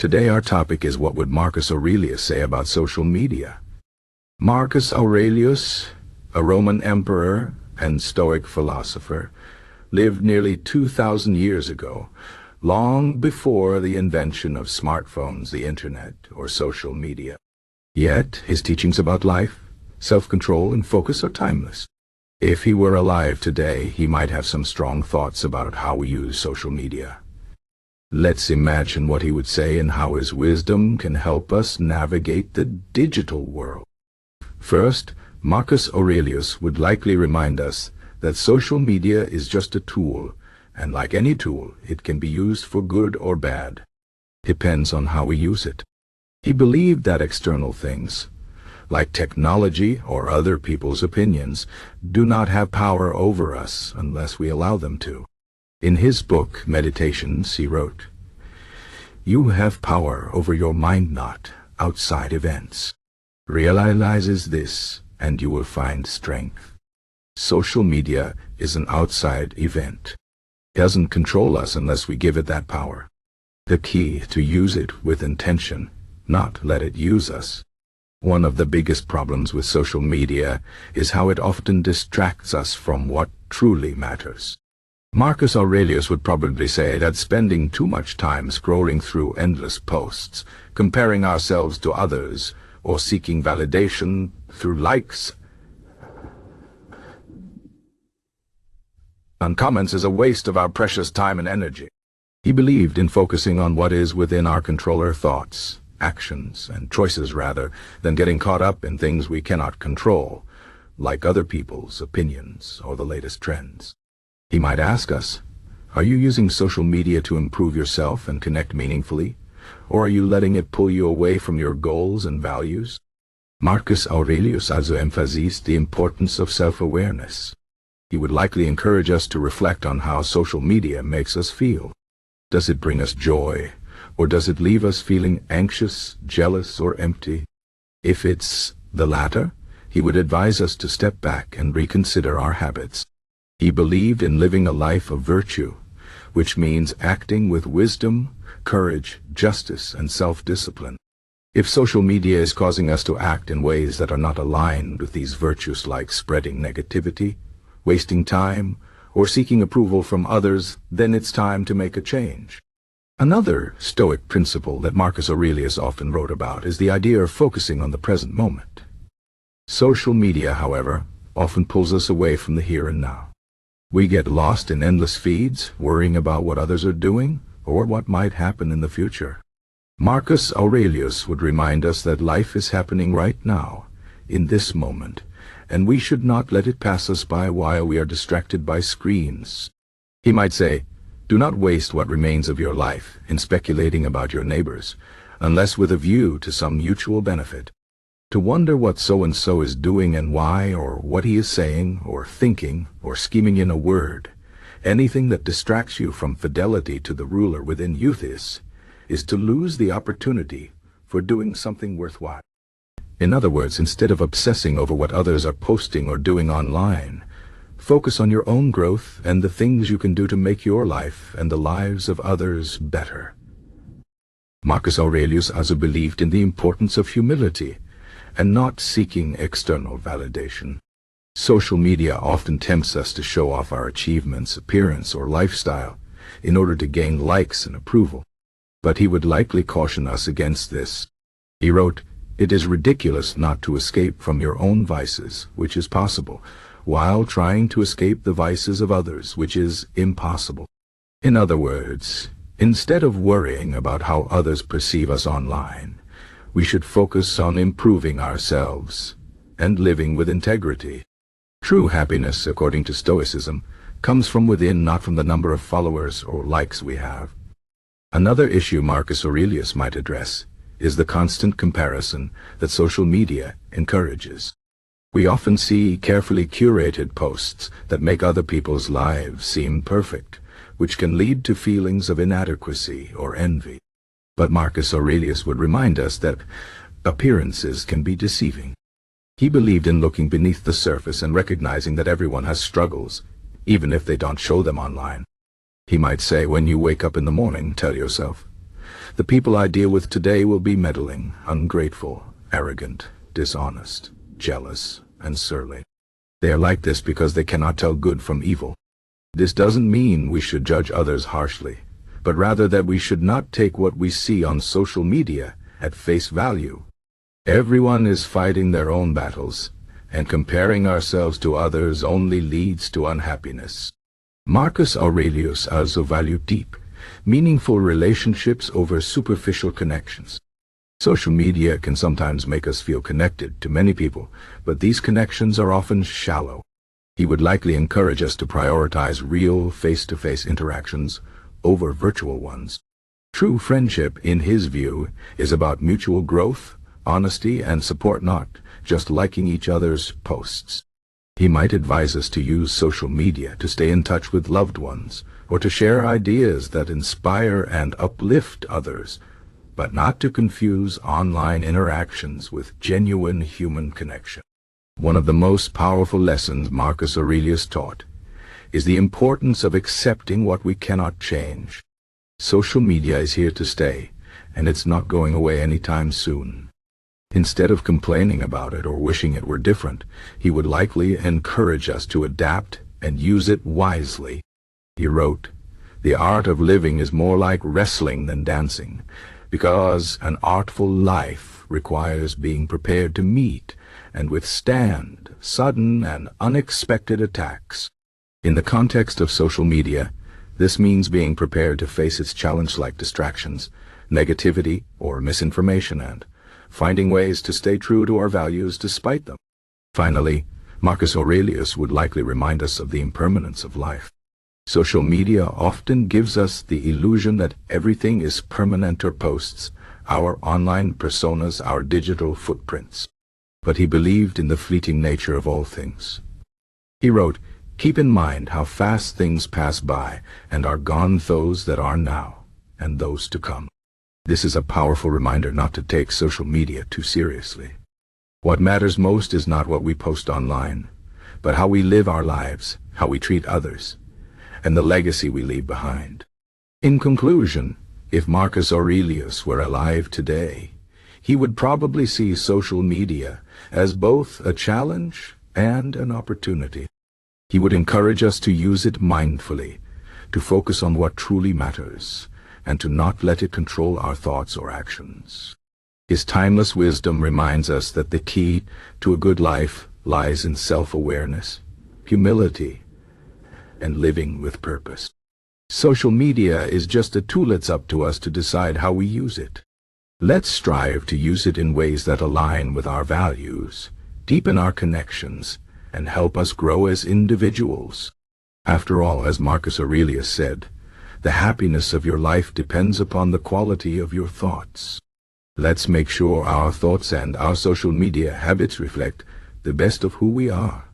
Today our topic is, what would Marcus Aurelius say about social media? Marcus Aurelius, a Roman emperor and Stoic philosopher, lived nearly 2,000 years ago, long before the invention of smartphones, the internet, or social media. Yet his teachings about life, self-control, and focus are timeless. If he were alive today, he might have some strong thoughts about how we use social media. Let's imagine what he would say and how his wisdom can help us navigate the digital world. First, Marcus Aurelius would likely remind us that social media is just a tool, and like any tool, it can be used for good or bad. Depends on how we use it. He believed that external things, like technology or other people's opinions, do not have power over us unless we allow them to. In his book, Meditations, he wrote, "You have power over your mind, not outside events. Realizes this, and you will find strength." Social media is an outside event. It doesn't control us unless we give it that power. The key to use it with intention, not let it use us. One of the biggest problems with social media is how it often distracts us from what truly matters. Marcus Aurelius would probably say that spending too much time scrolling through endless posts, comparing ourselves to others, or seeking validation through likes and comments is a waste of our precious time and energy. He believed in focusing on what is within our control, our thoughts, actions, and choices, rather than getting caught up in things we cannot control, like other people's opinions or the latest trends. He might ask us, are you using social media to improve yourself and connect meaningfully, or are you letting it pull you away from your goals and values? Marcus Aurelius also emphasized the importance of self-awareness. He would likely encourage us to reflect on how social media makes us feel. Does it bring us joy, or does it leave us feeling anxious, jealous, or empty? If it's the latter, he would advise us to step back and reconsider our habits. He believed in living a life of virtue, which means acting with wisdom, courage, justice, and self-discipline. If social media is causing us to act in ways that are not aligned with these virtues, like spreading negativity, wasting time, or seeking approval from others, then it's time to make a change. Another Stoic principle that Marcus Aurelius often wrote about is the idea of focusing on the present moment. Social media, however, often pulls us away from the here and now. We get lost in endless feeds, worrying about what others are doing or what might happen in the future. Marcus Aurelius would remind us that life is happening right now, in this moment, and we should not let it pass us by while we are distracted by screens. He might say, do not waste what remains of your life in speculating about your neighbors, unless with a view to some mutual benefit. To wonder what so-and-so is doing and why, or what he is saying, or thinking, or scheming in a word, anything that distracts you from fidelity to the ruler within youth is to lose the opportunity for doing something worthwhile. In other words, instead of obsessing over what others are posting or doing online, focus on your own growth and the things you can do to make your life and the lives of others better. Marcus Aurelius also believed in the importance of humility and not seeking external validation. Social media often tempts us to show off our achievements, appearance, or lifestyle in order to gain likes and approval. But he would likely caution us against this. He wrote, "It is ridiculous not to escape from your own vices, which is possible, while trying to escape the vices of others, which is impossible." In other words, instead of worrying about how others perceive us online, we should focus on improving ourselves and living with integrity. True happiness, according to Stoicism, comes from within, not from the number of followers or likes we have. Another issue Marcus Aurelius might address is the constant comparison that social media encourages. We often see carefully curated posts that make other people's lives seem perfect, which can lead to feelings of inadequacy or envy. But Marcus Aurelius would remind us that appearances can be deceiving. He believed in looking beneath the surface and recognizing that everyone has struggles, even if they don't show them online. He might say, when you wake up in the morning, tell yourself, The people I deal with today will be meddling, ungrateful, arrogant, dishonest, jealous, and surly. They are like this because they cannot tell good from evil. This doesn't mean we should judge others harshly, but rather that we should not take what we see on social media at face value. Everyone is fighting their own battles, and comparing ourselves to others only leads to unhappiness. Marcus Aurelius also valued deep, meaningful relationships over superficial connections. Social media can sometimes make us feel connected to many people, but these connections are often shallow. He would likely encourage us to prioritize real face-to-face interactions over virtual ones. True friendship, in his view, is about mutual growth, honesty, and support, not just liking each other's posts. He might advise us to use social media to stay in touch with loved ones, or to share ideas that inspire and uplift others, but not to confuse online interactions with genuine human connection. One of the most powerful lessons Marcus Aurelius taught is the importance of accepting what we cannot change. Social media is here to stay, and it's not going away anytime soon. Instead of complaining about it or wishing it were different, he would likely encourage us to adapt and use it wisely. He wrote, "The art of living is more like wrestling than dancing, because an artful life requires being prepared to meet and withstand sudden and unexpected attacks." In the context of social media, this means being prepared to face its challenge like distractions, negativity, or misinformation, and finding ways to stay true to our values despite them. Finally, Marcus Aurelius would likely remind us of the impermanence of life. Social media often gives us the illusion that everything is permanent or posts, our online personas, our digital footprints. But he believed in the fleeting nature of all things. He wrote, "Keep in mind how fast things pass by, and are gone those that are now, and those to come." This is a powerful reminder not to take social media too seriously. What matters most is not what we post online, but how we live our lives, how we treat others, and the legacy we leave behind. In conclusion, if Marcus Aurelius were alive today, he would probably see social media as both a challenge and an opportunity. He would encourage us to use it mindfully, to focus on what truly matters, and to not let it control our thoughts or actions. His timeless wisdom reminds us that the key to a good life lies in self-awareness, humility, and living with purpose. Social media is just a tool. It's up to us to decide how we use it. Let's strive to use it in ways that align with our values, deepen our connections, and help us grow as individuals. After all, as Marcus Aurelius said, the happiness of your life depends upon the quality of your thoughts. Let's make sure our thoughts and our social media habits reflect the best of who we are.